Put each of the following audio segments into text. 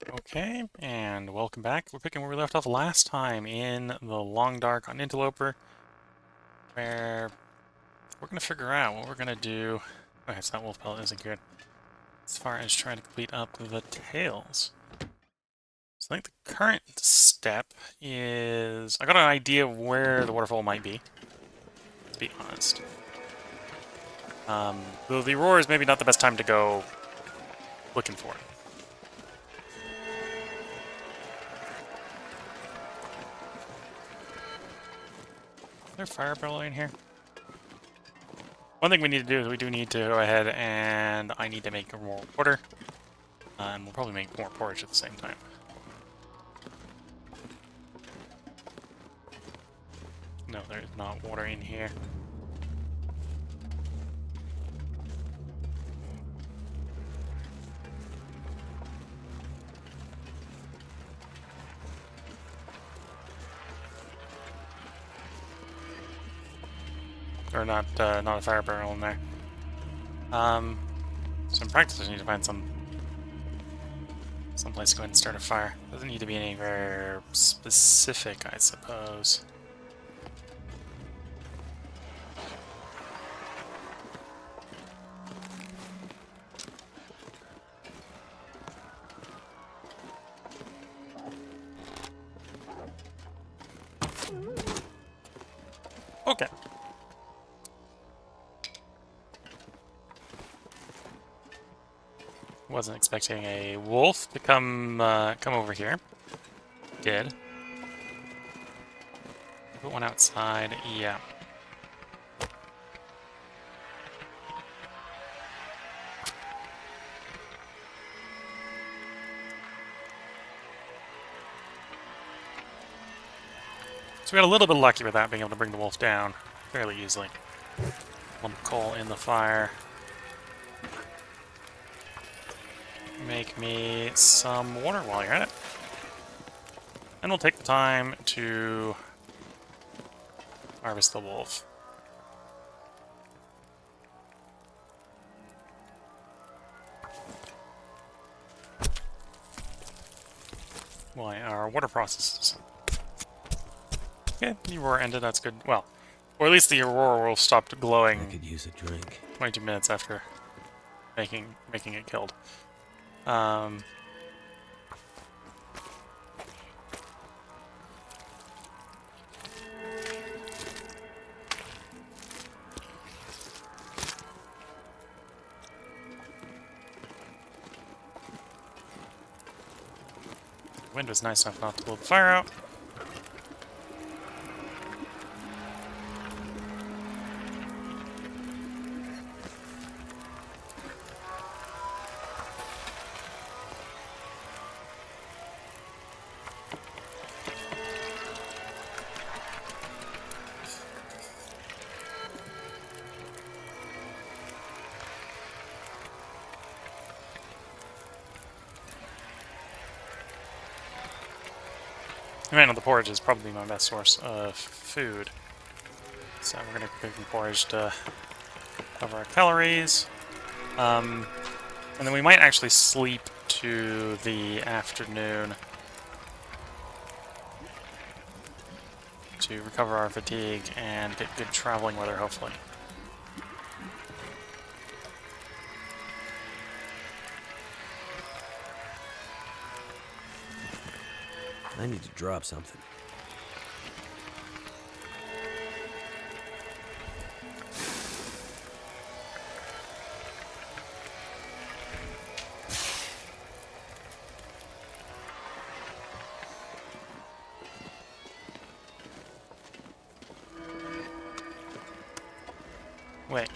Okay, and welcome back. We're picking where we left off last time in the Long Dark on Interloper, where we're going to figure out what we're going to do. Okay, so that wolf pellet isn't good. As far as trying to complete up the tails. So I think the current step is... I got an idea of where the waterfall might be, to be honest. Though the Aurora is maybe not the best time to go looking for it. Is there a fire barrel in here? One thing we need to do is we do need to go ahead and I need to make more water. And we'll probably make more porridge at the same time. No, there's not water in here. Or not a fire barrel in there. So in practice I need to find some place to go ahead and start a fire. Doesn't need to be anywhere specific, I suppose. Okay. Wasn't expecting a wolf to come over here. Did. Put one outside. Yeah. So we got a little bit lucky with that, being able to bring the wolf down fairly easily. Lump of coal in the fire. Make me some water while you're at it. And we'll take the time to harvest the wolf. Well, our water processes. Okay, the aurora ended, that's good. Well, or at least the aurora will stop glowing. I could use a drink. 22 minutes after making it killed. The wind was nice enough not to blow the fire out. I know the porridge is probably my best source of food. So we're going to cook some porridge to cover our calories. And then we might actually sleep to the afternoon to recover our fatigue and get good traveling weather, hopefully. I need to drop something. Wait.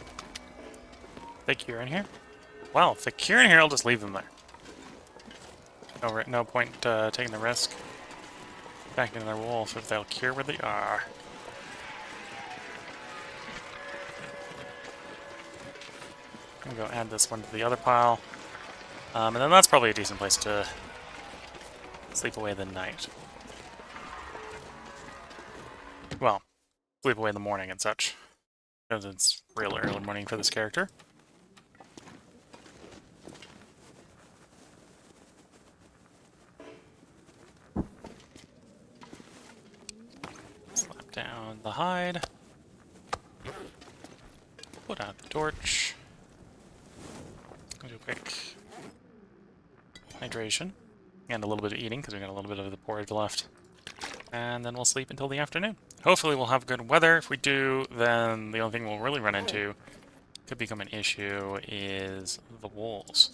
The cure in here? Well, if the cure in here, I'll just leave them there. No point taking the risk. Back into their wolf if they'll cure where they are. I'm gonna go add this one to the other pile. And then that's probably a decent place to sleep away the night. Well, sleep away in the morning and such. Because it's real early morning for this character. down the hide. Put out the torch. Do a quick hydration. And a little bit of eating, because we got a little bit of the porridge left. And then we'll sleep until the afternoon. Hopefully we'll have good weather. If we do, then the only thing we'll really run into, could become an issue, is the wolves.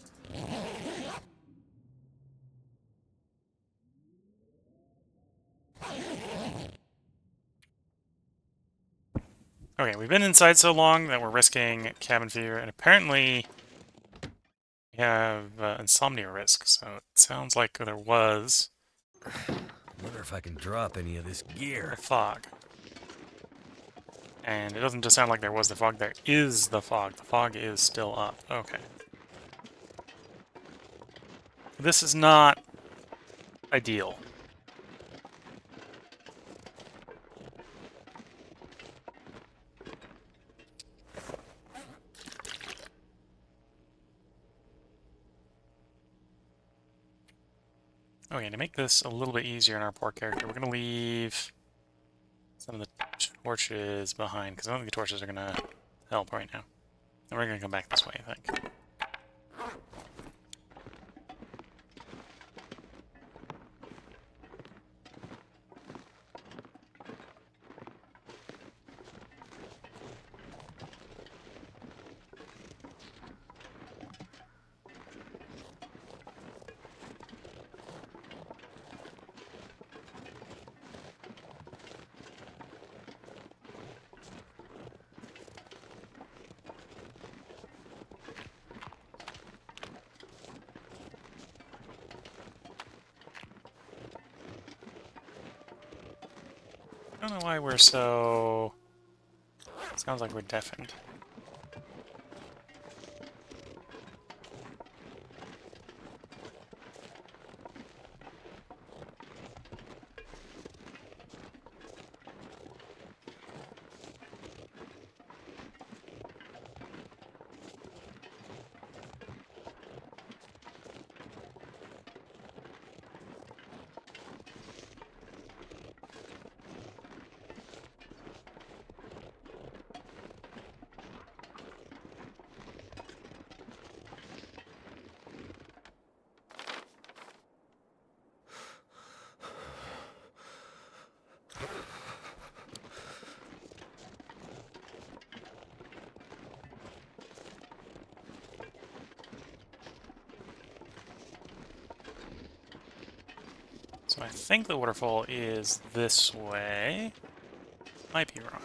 Okay, we've been inside so long that we're risking cabin fever, and apparently we have insomnia risk, so it sounds like there was Wonder if I can drop any of this a gear. fog. And it doesn't just sound like there was the fog, there is the fog. The fog is still up. Okay. This is not ideal. Okay, to make this a little bit easier on our poor character, we're going to leave some of the torches behind, because I don't think the torches are going to help right now. And we're going to come back this way, I think. I don't know why we're so... It sounds like we're deafened. So I think the waterfall is this way. Might be wrong.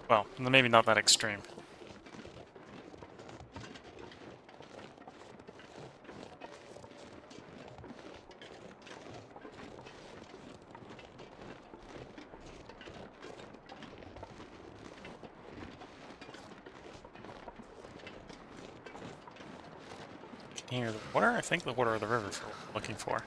Well, maybe not that extreme. Can you hear the water? I think the water or the river is what we're looking for.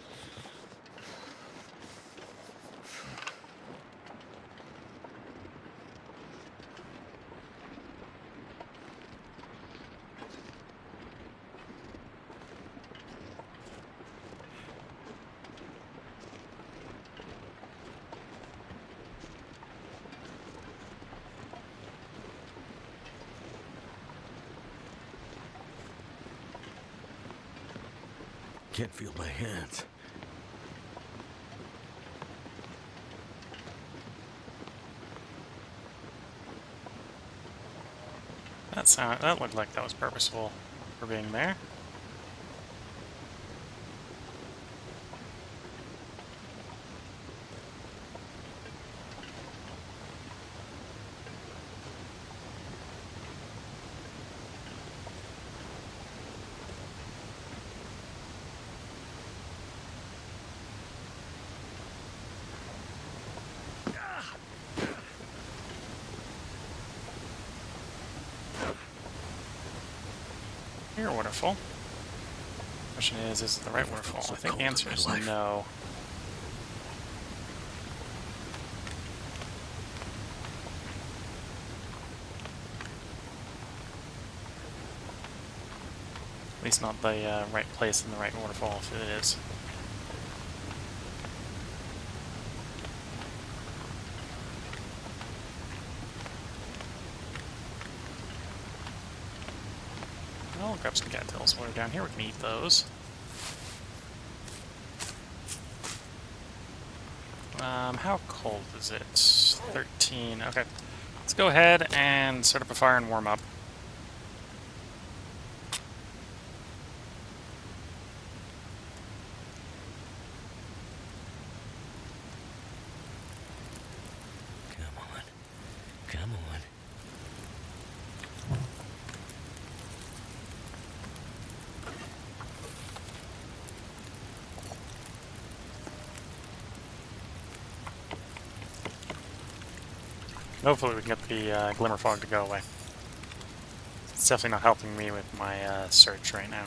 Can't feel my hands. That looked like that was purposeful for being there. Here, waterfall. Question is it the right waterfall? I think the answer is no. least not the right place in the right waterfall if it is. I'll grab some cattails while we're down here. We can eat those. How cold is it? 13. Okay. Let's go ahead and start up a fire and warm up. Come on. Come on. Hopefully we can get the glimmer fog to go away. It's definitely not helping me with my search right now.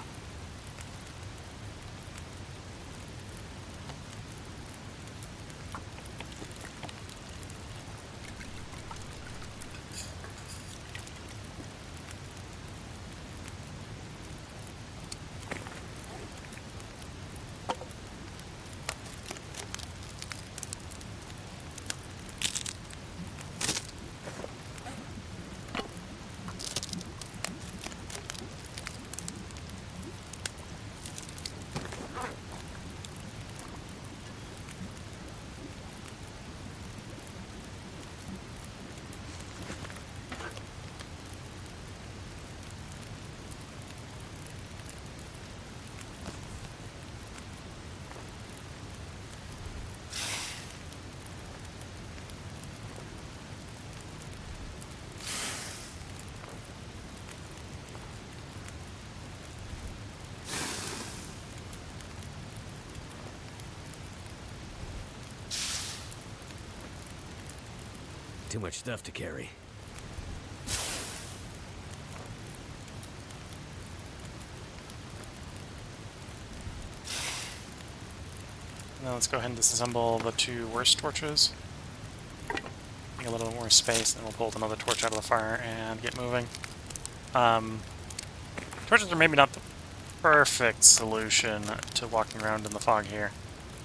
Too much stuff to carry. Now let's go ahead and disassemble the 2 worst torches. Make a little bit more space, and we'll pull another torch out of the fire and get moving. Torches are maybe not the perfect solution to walking around in the fog here.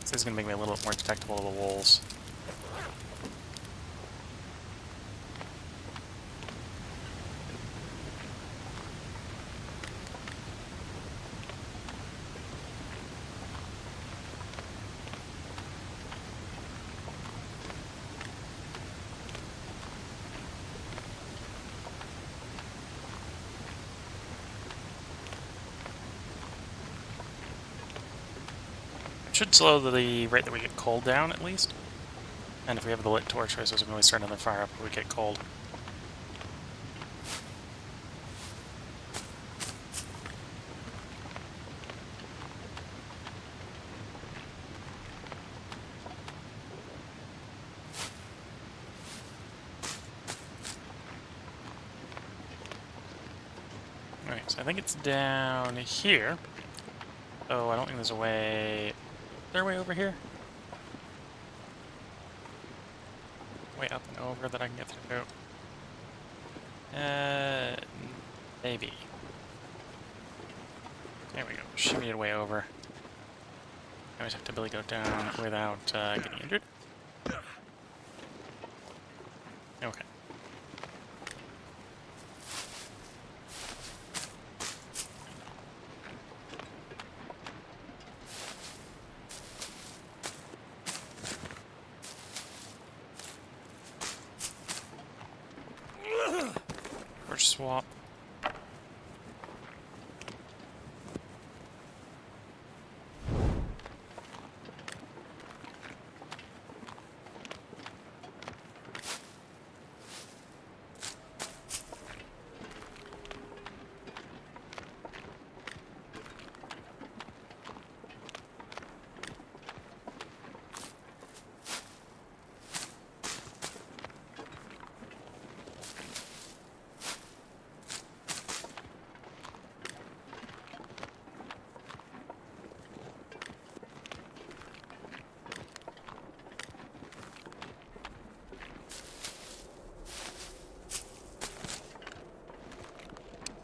This is going to make me a little bit more detectable to the wolves. Should slow the rate that we get cold down, at least. And if we have the lit torch, so we can really start another fire up when we get cold. Alright, so I think it's down here. Oh, I don't think there's a way... Is there a way over here? Way up and over that I can get through. Maybe. There we go. Shimmy it way over. I always have to really go down without getting injured. Okay. Torch swap.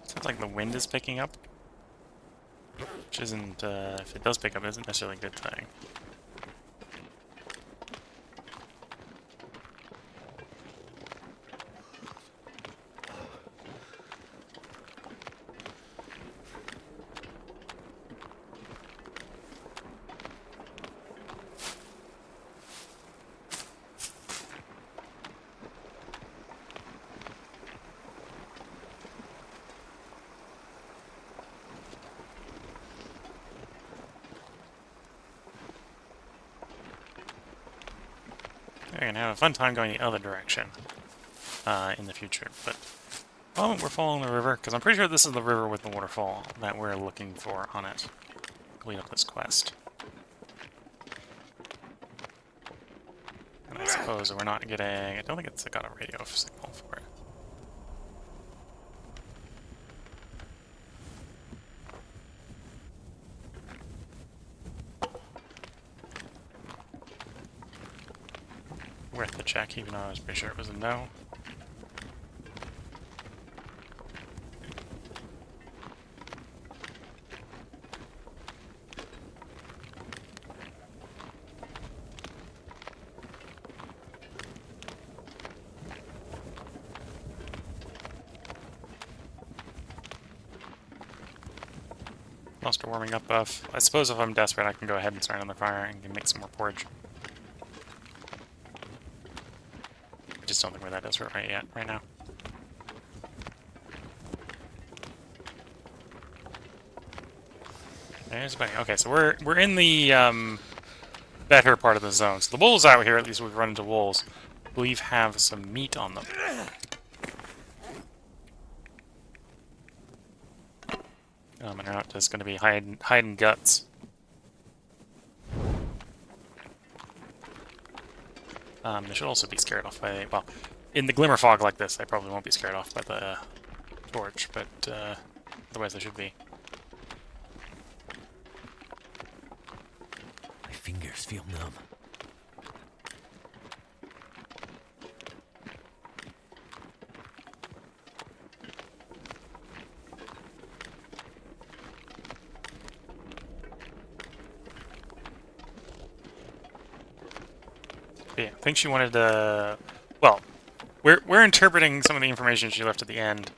Sounds like the wind is picking up. which isn't, if it does pick up, isn't necessarily a good thing. We're going to have a fun time going the other direction in the future, but at the moment we're following the river, because I'm pretty sure this is the river with the waterfall that we're looking for on it. Complete up this quest. And I suppose we're not getting... I don't think it's got a radio signal for it. Worth the check, even though I was pretty sure it was a no. Whilst we're warming up, I suppose if I'm desperate, I can go ahead and start another fire and can make some more porridge. I just don't think we're that desperate right now. There's a bunny. Okay, so we're in the better part of the zone. So the wolves out here, at least we've run into wolves, I believe have some meat on them. And they're not just going to be hiding guts. They should also be scared off by, well, in the glimmer fog like this, they probably won't be scared off by the torch, but otherwise they should be. My fingers feel numb. But yeah, I think she wanted to... Well, we're interpreting some of the information she left at the end,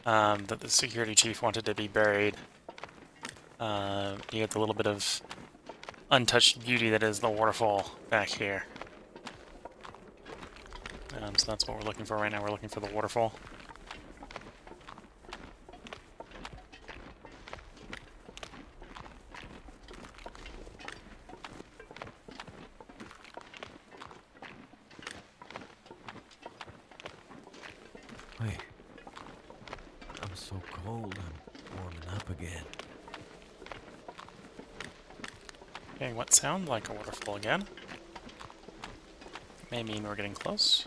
that the security chief wanted to be buried. You get the little bit of untouched beauty that is the waterfall back here. So that's what we're looking for right now. We're looking for the waterfall. Wait. I'm so cold, I'm warming up again. Okay, what sound like a waterfall again? May mean we're getting close.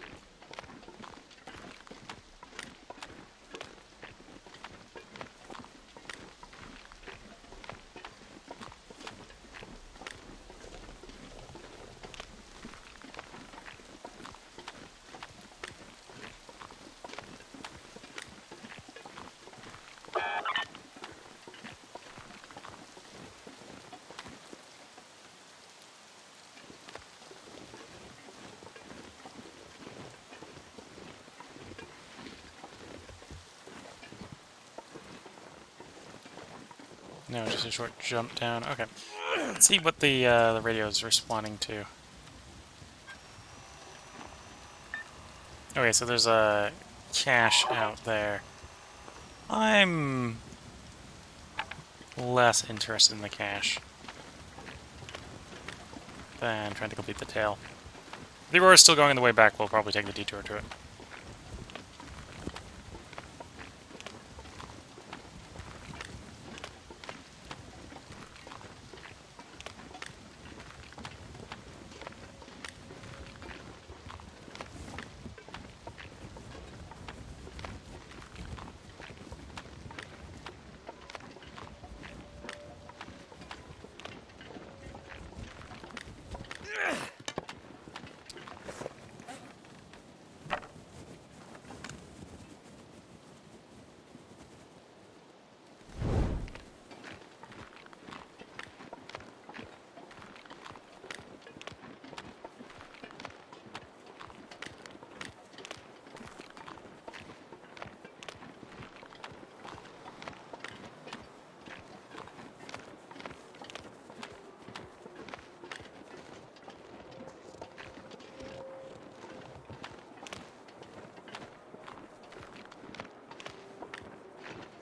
No, just a short jump down. Okay. Let's see what the radio is responding to. Okay, so there's a cache out there. I'm less interested in the cache than trying to complete the tail. If the Aurora's still going the way back, we'll probably take the detour to it.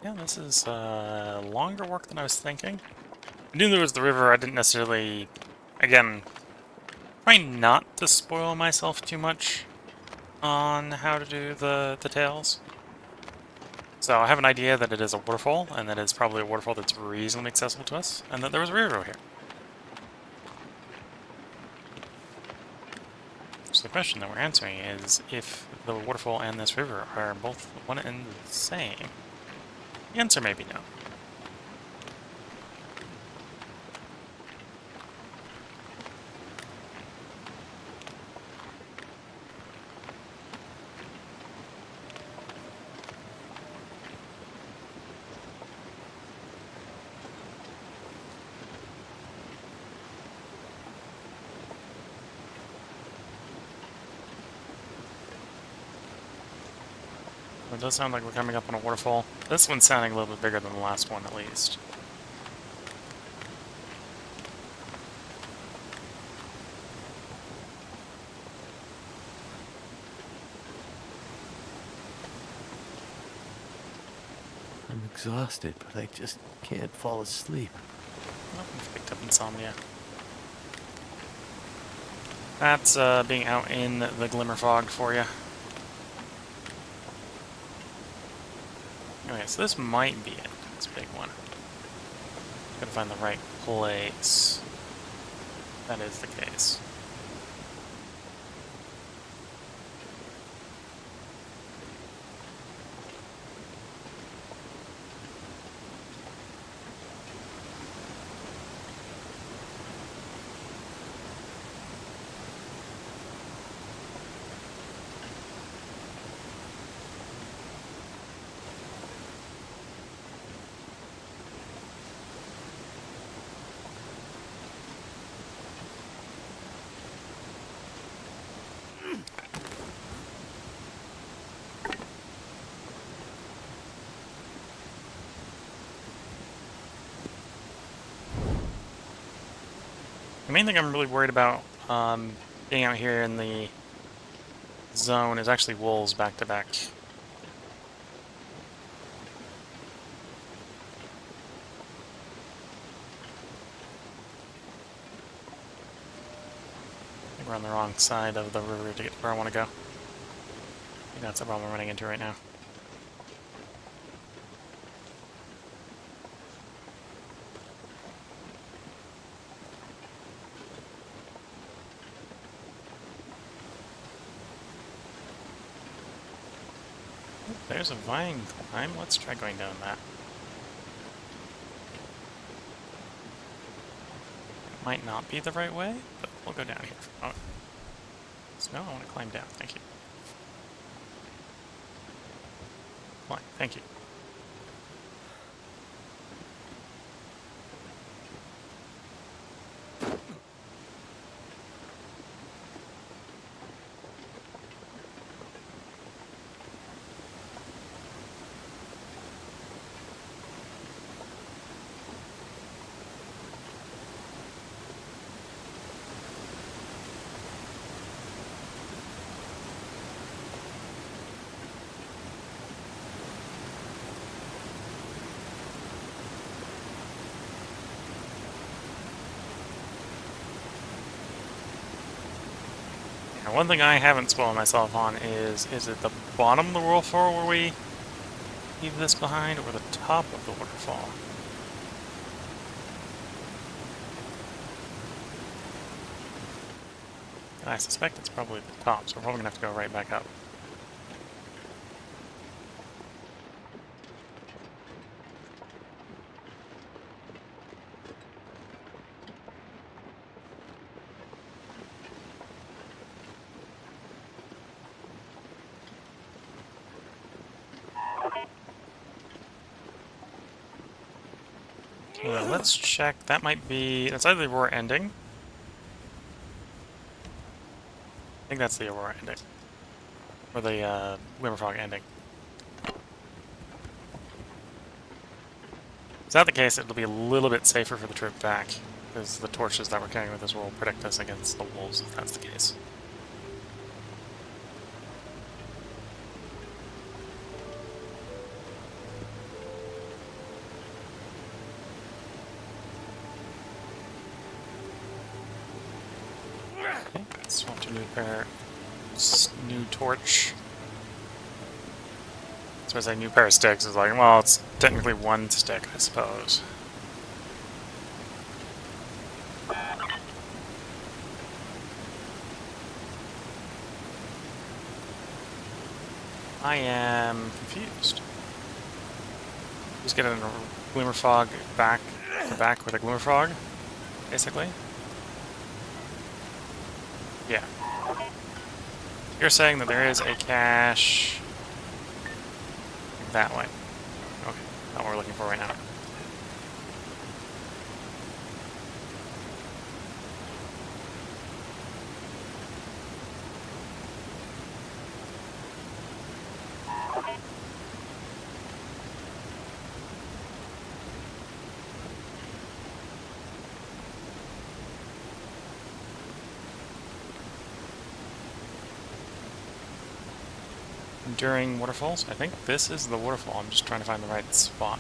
Yeah, this is longer work than I was thinking. I knew there was the river. I didn't necessarily... Again, trying not to spoil myself too much on how to do the tails. So I have an idea that it is a waterfall, and that it's probably a waterfall that's reasonably accessible to us, and that there was a river here. So the question that we're answering is if the waterfall and this river are both one and the same. The answer may be no. It does sound like we're coming up on a waterfall. This one's sounding a little bit bigger than the last one, at least. I'm exhausted, but I just can't fall asleep. Oh, we've picked up insomnia. That's being out in the glimmer fog for you. Okay, so this might be it. This big one. Gotta find the right place. That is the case. The main thing I'm really worried about being out here in the zone is actually wolves back to back. I think we're on the wrong side of the river to get to where I want to go. I think that's the problem I'm running into right now. There's a vine climb. Let's try going down that. Might not be the right way, but we'll go down here for a moment. So no, I want to climb down. Thank you. Climb. Thank you. Now, one thing I haven't spoiled myself on is it the bottom of the waterfall where we leave this behind, or the top of the waterfall? And I suspect it's probably the top, so we're probably going to have to go right back up. Well, let's check. That might be... That's either the Aurora ending. I think that's the Aurora ending. Or the Glimmerfog ending. Is that the case, it'll be a little bit safer for the trip back, because the torches that we're carrying with us will protect us against the wolves, if that's the case. Craft a new torch. So as a new pair of sticks is like, well, it's technically one stick, I suppose. I am confused. Just get a glimmer fog back with a glimmer fog, basically. Yeah. You're saying that there is a cache that way. Okay, not what we're looking for right now. Enduring waterfalls? I think this is the waterfall. I'm just trying to find the right spot.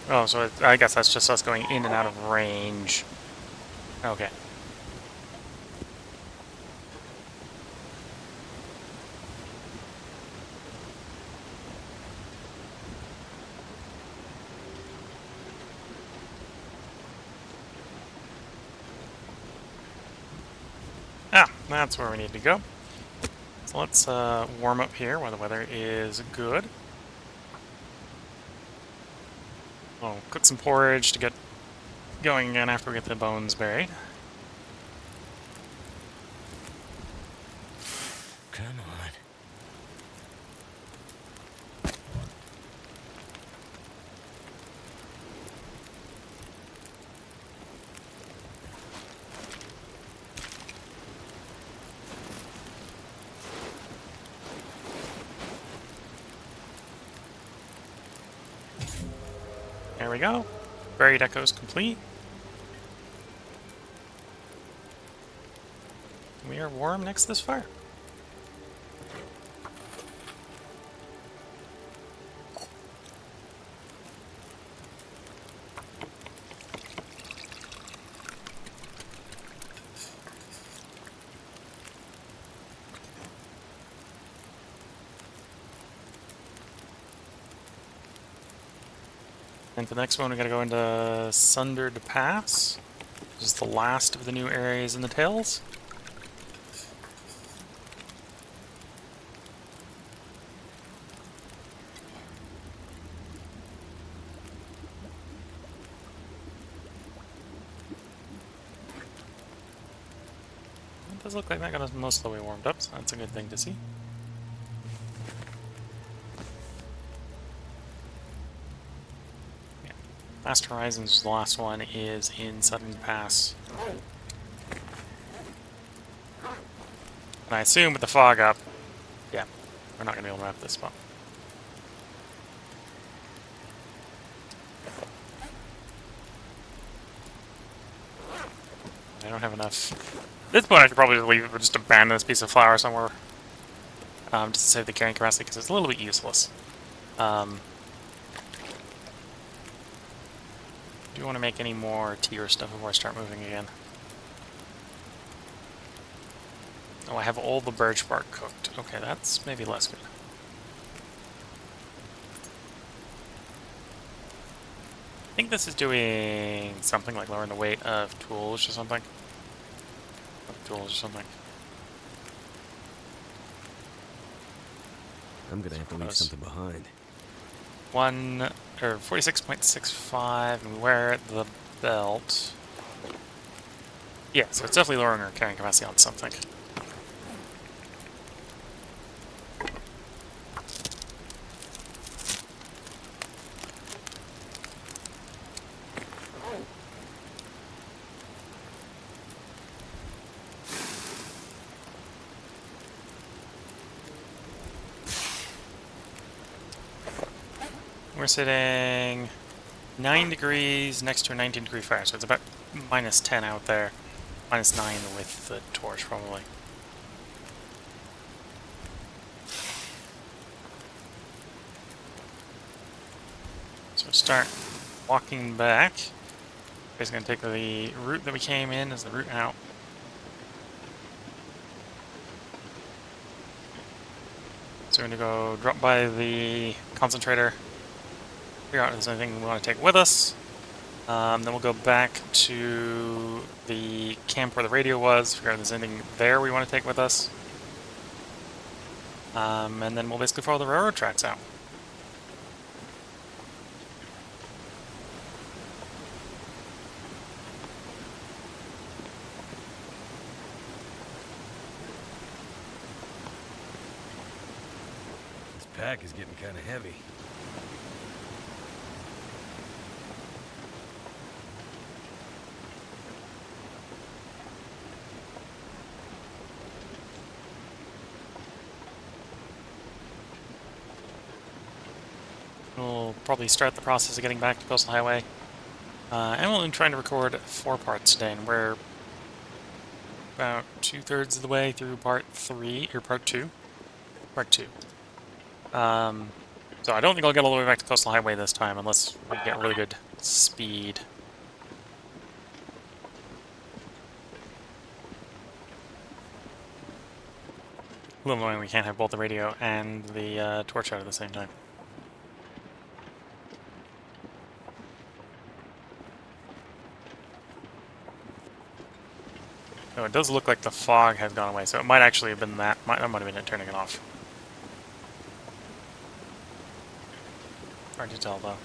Oh, so I guess that's just us going in and out of range. Okay. Ah, that's where we need to go. So let's warm up here while the weather is good. I'll cook some porridge to get going again after we get the bones buried. Come on. There we go. Buried echoes complete. We are warm next to this fire. And for the next one, we gotta go into Sundered Pass. This is the last of the new areas in the Tales. It does look like that got us most of the way warmed up, so that's a good thing to see. Last Horizons, the last one, is in Sudden Pass. And I assume with the fog up, yeah, we're not going to be able to map this spot. I don't have enough. At this point, I should probably just leave it, just abandon this piece of flour somewhere, just to save the carrying capacity, because it's a little bit useless. Do you want to make any more tea or stuff before I start moving again? Oh, I have all the birch bark cooked. Okay, that's maybe less good. I think this is doing something like lowering the weight of tools or something. Tools or something. I'm gonna have to leave something behind. 46.65, and we wear the belt. Yeah, so it's definitely lowering our carrying capacity on something. We're sitting 9 degrees next to a 19-degree fire, so it's about minus 10 out there. Minus 9 with the torch, probably. So start walking back. Basically going to take the route that we came in as the route out. So we're going to go drop by the concentrator, figure out if there's anything we want to take with us. Then we'll go back to the camp where the radio was, figure out if there's anything there we want to take with us. And then we'll basically follow the railroad tracks out. This pack is getting kind of heavy. We'll probably start the process of getting back to Coastal Highway. And we'll be trying to record 4 parts today, and we're about 2/3 of the way through part 3, or part 2. Part 2. So I don't think I'll get all the way back to Coastal Highway this time, unless we get really good speed. A little annoying we can't have both the radio and the torch out at the same time. So it does look like the fog has gone away, so it might actually have been that might have been it turning it off. Hard to tell though.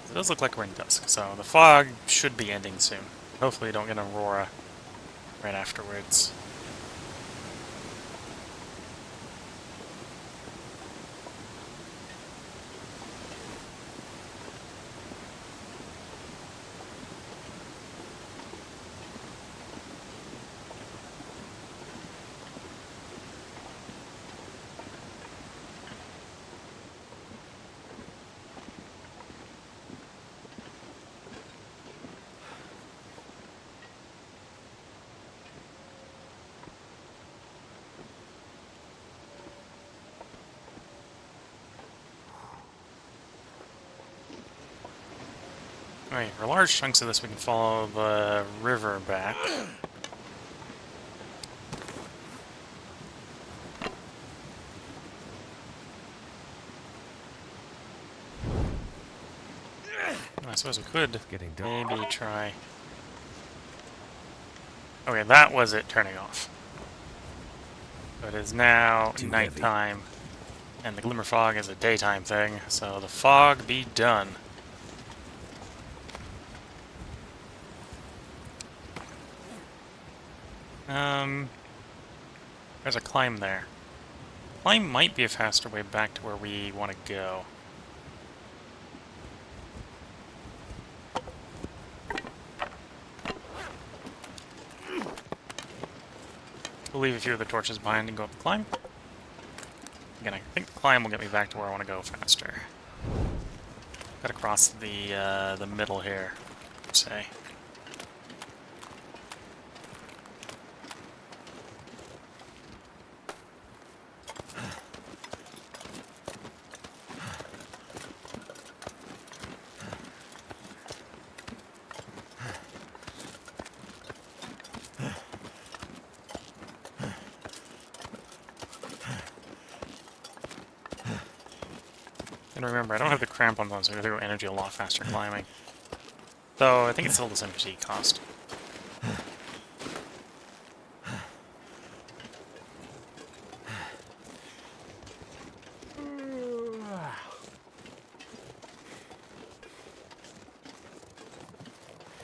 It does look like we're in dusk, so the fog should be ending soon. Hopefully we don't get an aurora right afterwards. Alright, for large chunks of this we can follow the river back. I suppose we could maybe try... Okay, that was it turning off. So it is now nighttime, and the glimmer fog is a daytime thing, so the fog be done. There's a climb there. Climb might be a faster way back to where we want to go. We'll leave a few of the torches behind and go up the climb. Again, I think the climb will get me back to where I want to go faster. Gotta cross the middle here, say. And remember, I don't have the crampons on, so I gotta go energy a lot faster climbing. Though, I think it's still the same fatigue cost.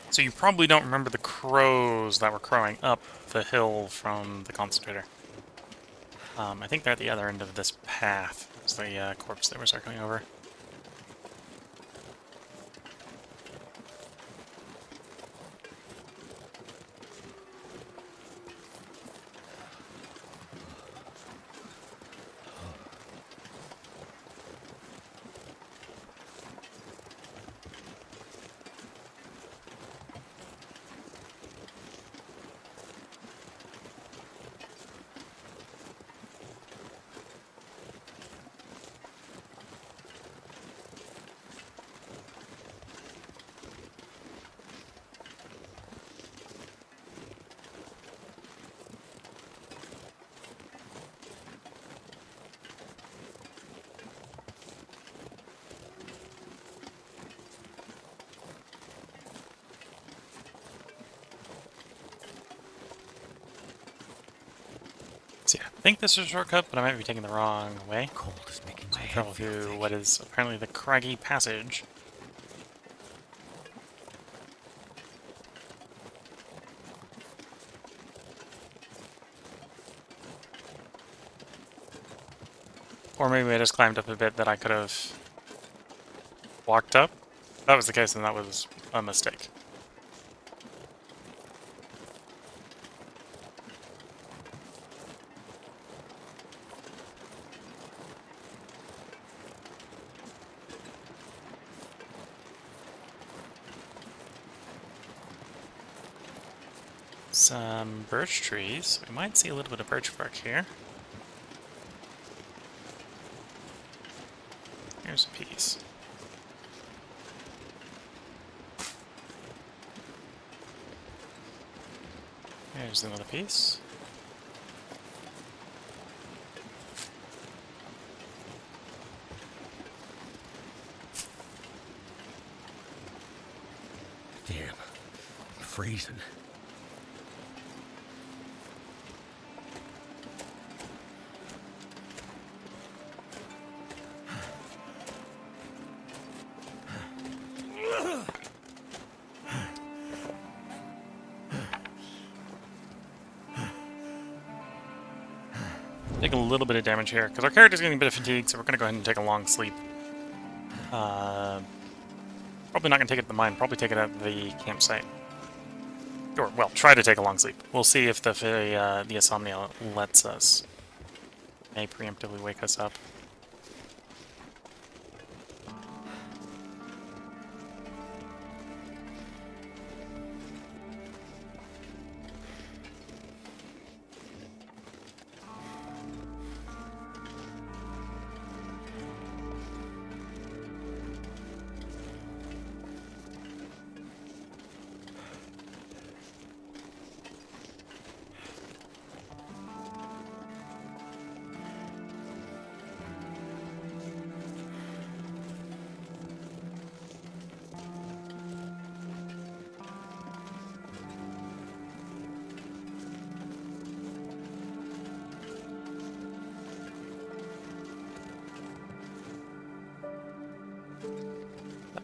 So you probably don't remember the crows that were crowing up the hill from the concentrator. I think they're at the other end of this path. It's the corpse that we're circling over. So yeah, I think this is a shortcut, but I might be taking the wrong way. Cold is making So my we'll head travel feel through thick. what is apparently the craggy passage. Or maybe I just climbed up a bit that I could have walked up. If that was the case, then that was a mistake. Some birch trees. We might see a little bit of birch bark here. Here's a piece. Here's another piece. Damn, I'm freezing. Take a little bit of damage here, because our character's getting a bit of fatigue, so we're going to go ahead and take a long sleep. Probably not going to take it at the mine, probably take it at the campsite. Or, well, try to take a long sleep. We'll see if the insomnia lets us. May preemptively wake us up.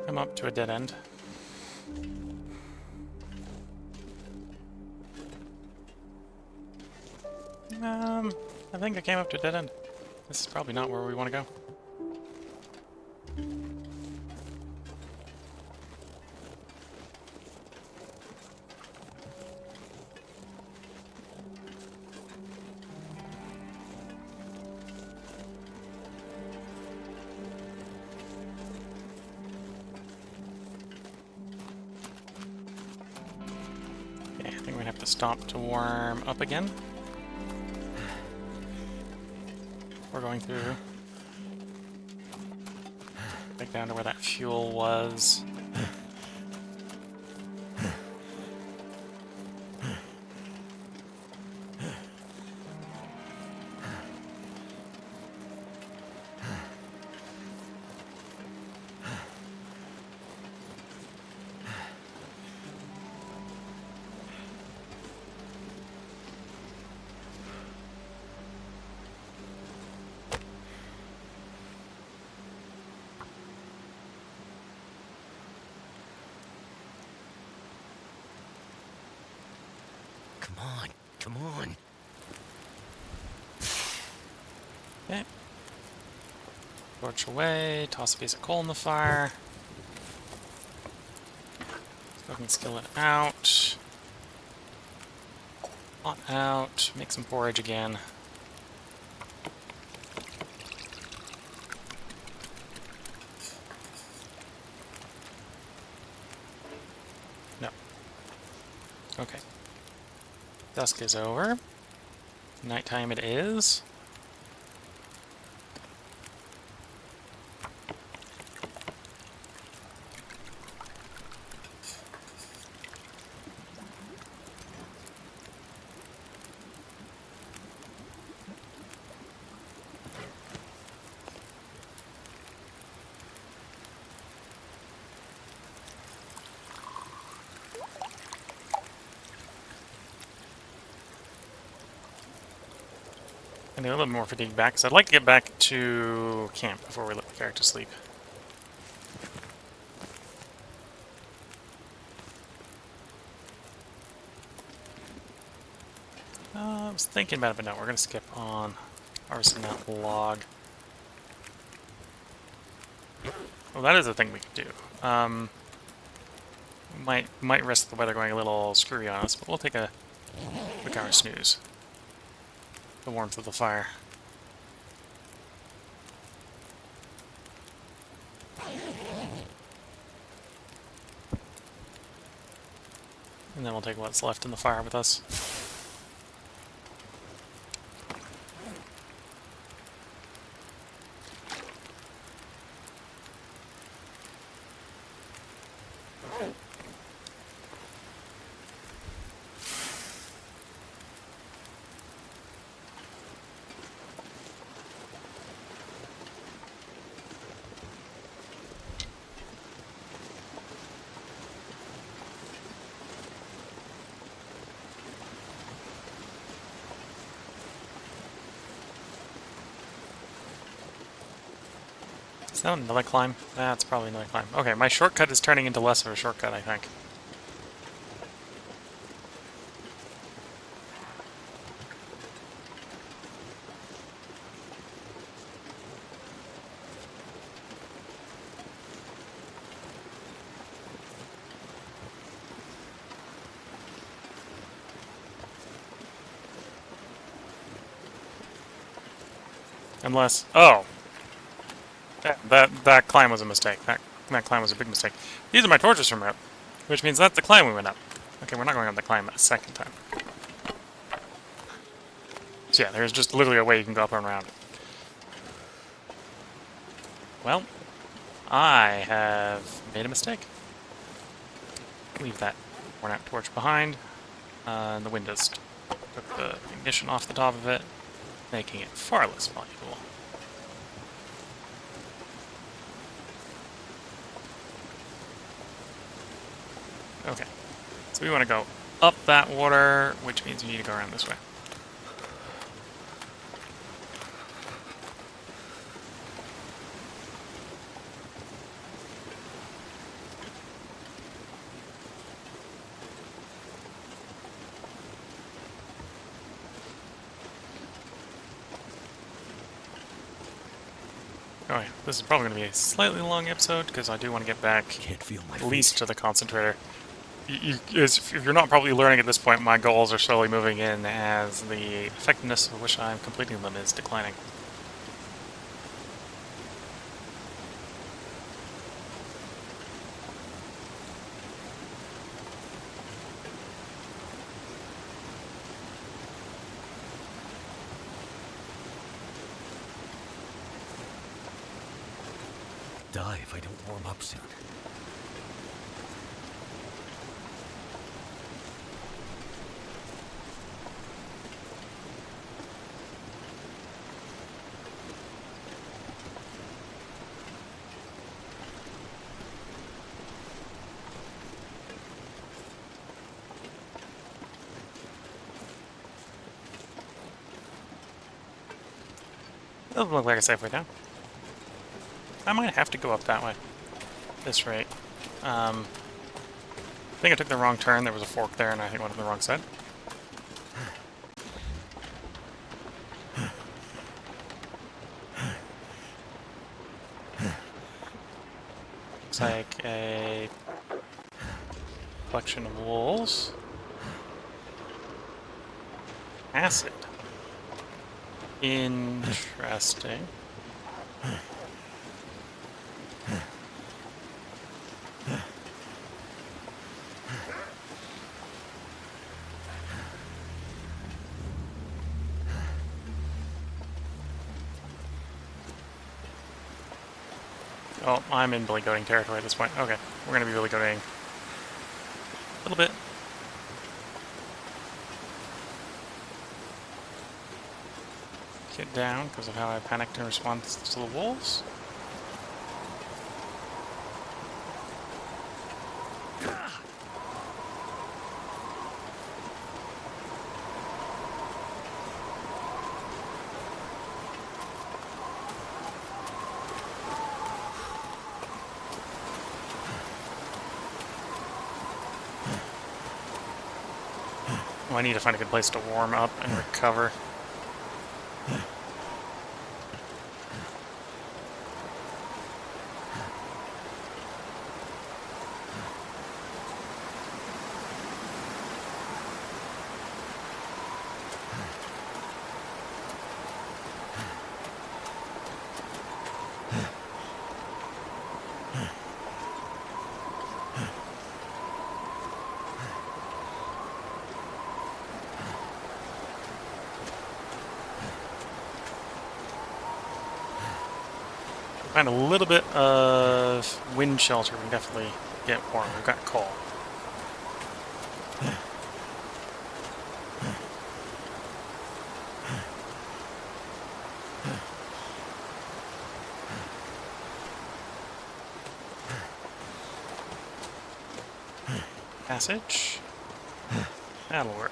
Come up to a dead end. I think I came up to a dead end. This is probably not where we want to go. Okay, I think we have to stop to warm up again. We're going through. Back down to where that fuel was. Come on, come on. Okay. Torch away, toss a piece of coal in the fire. Smoking skillet out. Pot out. Make some porridge again. No. Okay. Dusk is over. Nighttime it is. I need a little more fatigue back, because I'd like to get back to camp before we let the character sleep. I was thinking about it, but no, we're going to skip on harvesting that log. Well, that is a thing we could do. Might risk the weather going a little screwy on us, but we'll take a quick hour snooze. The warmth of the fire. And then we'll take what's left in the fire with us. Is that another climb? That's probably another climb. Okay, my shortcut is turning into less of a shortcut, I think. Unless... Oh! That climb was a mistake. That climb was a big mistake. These are my torches from route, which means that's the climb we went up. Okay, we're not going up the climb a second time. So yeah, there's just literally a way you can go up and around. Well, I have made a mistake. Leave that worn out torch behind. And the windows took the ignition off the top of it, making it far less valuable. Okay, so we want to go up that water, which means we need to go around this way. Oh yeah, this is probably going to be a slightly long episode, because I do want to get back Can't feel my at least feet. to the concentrator. If you're not probably learning at this point, my goals are slowly moving in as the effectiveness of which I'm completing them is declining. Die if I don't warm up soon. Doesn't look like a safe way down. I might have to go up that way. This rate. I think I took the wrong turn. There was a fork there, and I think I went on the wrong side. Looks like a collection of wolves. Acid. Interesting. Oh, I'm in billy goating territory at this point. Okay, we're going to be billy goating a little bit. Get down because of how I panicked in response to the wolves. Oh, I need to find a good place to warm up and recover. Find a little bit of wind shelter, we can definitely get warm. We've got coal. Passage. That'll work.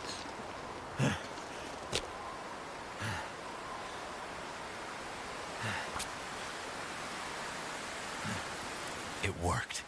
It worked.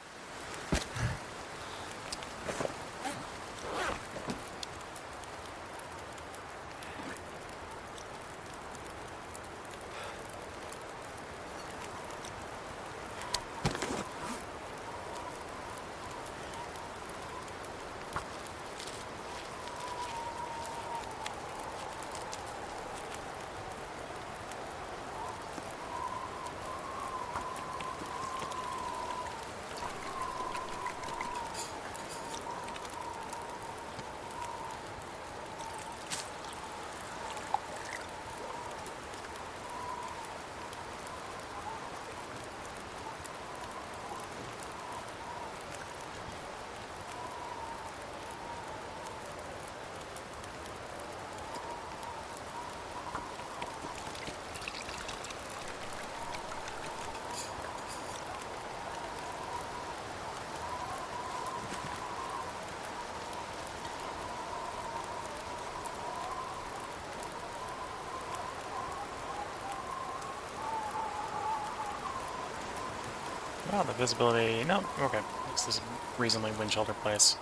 Well, the visibility... No, okay. This is a reasonably wind shelter place.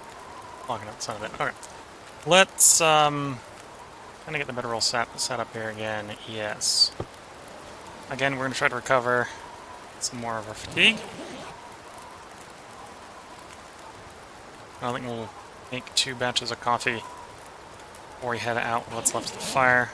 Blocking out the sun of it. Okay. Let's, kind of get the bedroll set up here again. Yes. Again, we're going to try to recover some more of our fatigue. I think we'll make 2 batches of coffee before we head out with what's left of the fire.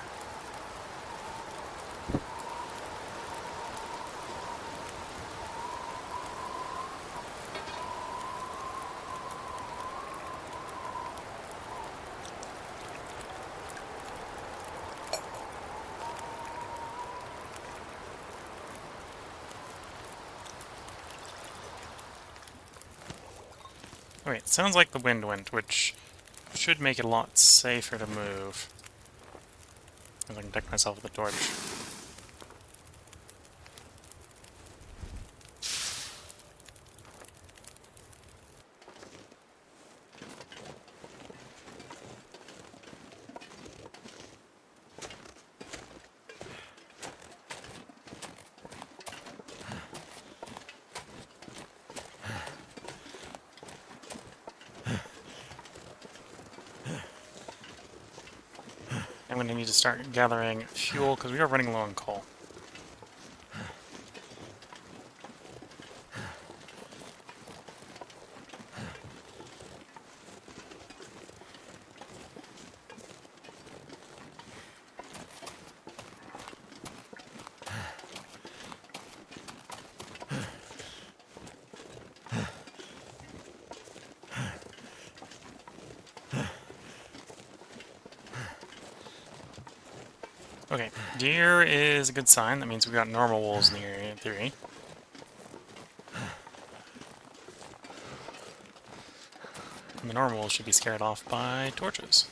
Wait, sounds like the wind went, which should make it a lot safer to move. If I can deck myself with a torch. I'm going to need to start gathering fuel, because we are running low on coal. Okay, deer is a good sign. That means we've got normal wolves in the area, in theory. And the normal wolves should be scared off by torches.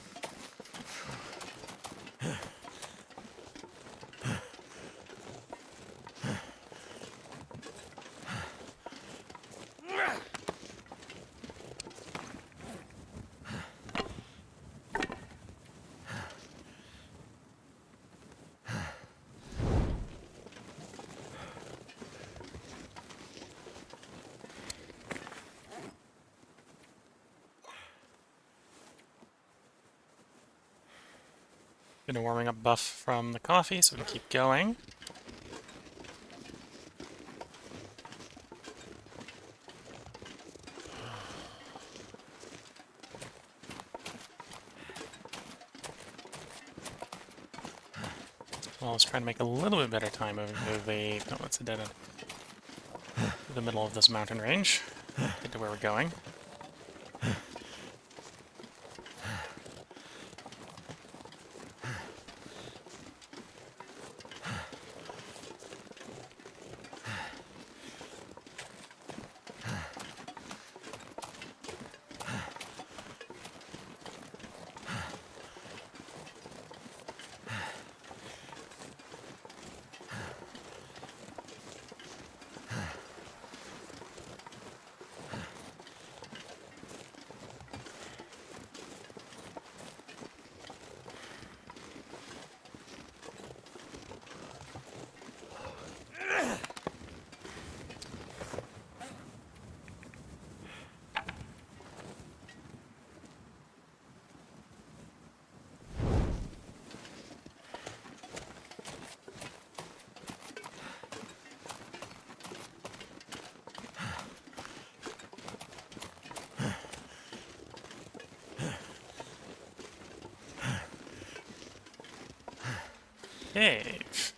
Been a warming up buff from the coffee, so we can keep going. Well, let's try to make a little bit better time moving through the... No, it's a dead end. Through the middle of this mountain range. Get to where we're going. Cave.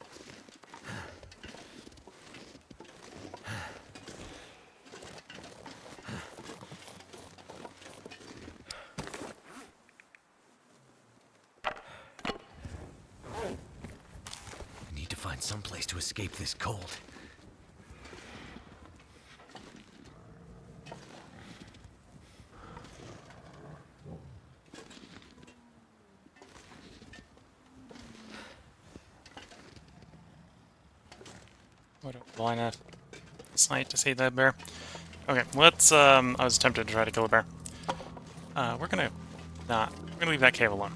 I need to find some place to escape this cold. What a line of sight to see that bear. Okay, let's, I was tempted to try to kill a bear. We're gonna leave that cave alone.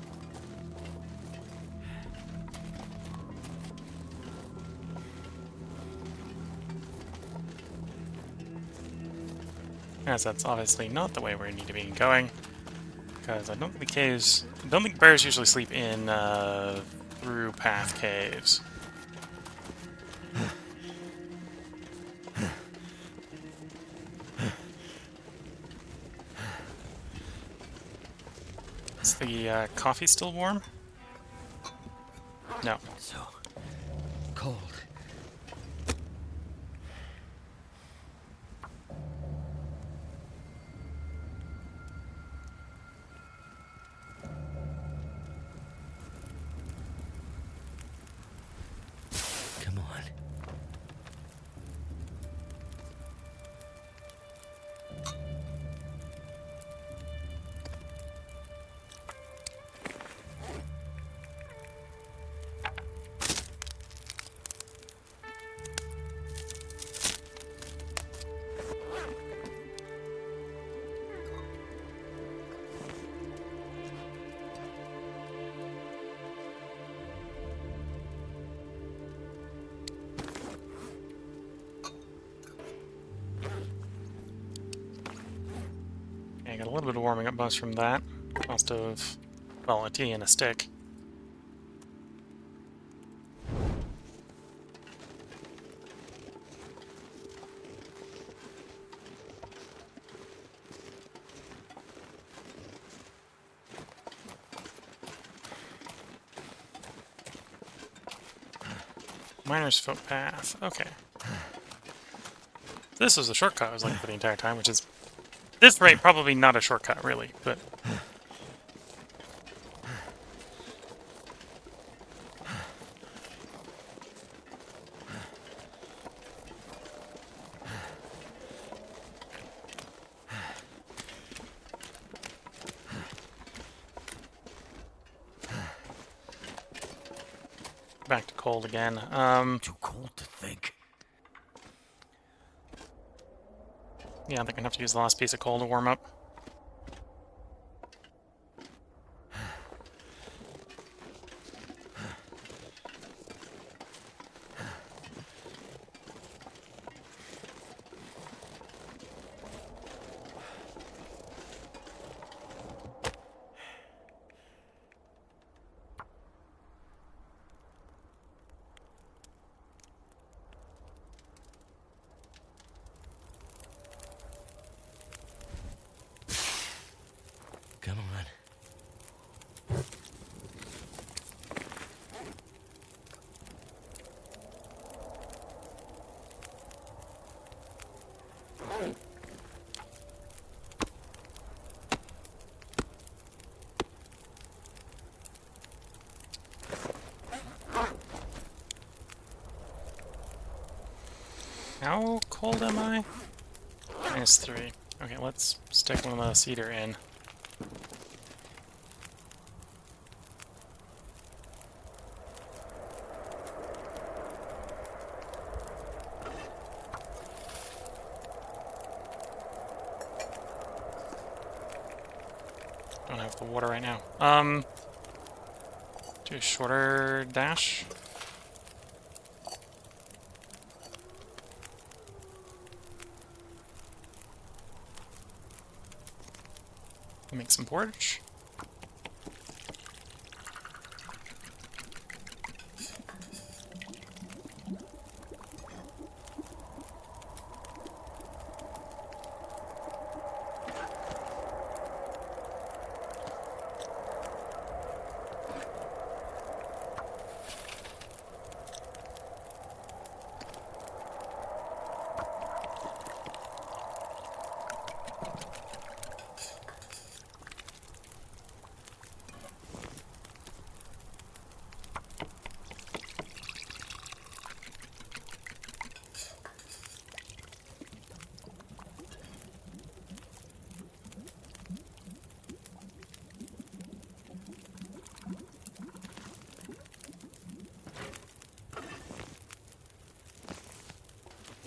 As that's obviously not the way we need to be going. Because I don't think bears usually sleep in, through path caves. Is the coffee still warm? No. So cold. Come on. I got a little bit of warming up buzz from that. Cost of, well, a tea and a stick. Miner's footpath. Okay. This was the shortcut I was looking for the entire time, which is, at this rate, probably not a shortcut, really, but... Back to cold again. Too cold to think. Yeah, I think I'm gonna have to use the last piece of coal to warm up. Come on. How cold am I? -3. Okay, let's stick one of the cedar in. Don't have the water right now. Do a shorter dash. Make some porridge.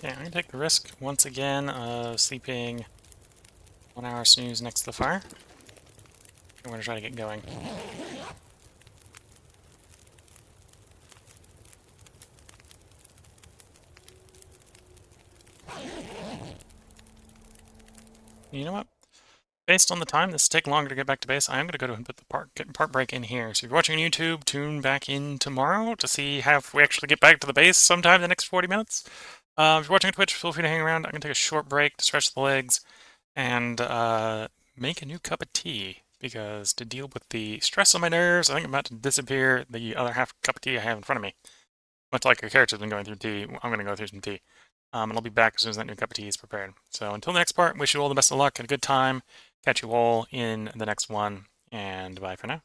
Yeah, I'm gonna take the risk once again of sleeping 1 hour snooze next to the fire. I'm gonna try to get going. You know what? Based on the time this will take longer to get back to base, I am going to go and put the part break in here. So if you're watching on YouTube, tune back in tomorrow to see if we actually get back to the base sometime in the next 40 minutes. If you're watching on Twitch, feel free to hang around. I'm going to take a short break to stretch the legs and make a new cup of tea, because to deal with the stress on my nerves, I think I'm about to disappear the other half cup of tea I have in front of me. Much like your character's been going through tea, I'm going to go through some tea. And I'll be back as soon as that new cup of tea is prepared. So until the next part, wish you all the best of luck and a good time. Catch you all in the next one, and bye for now.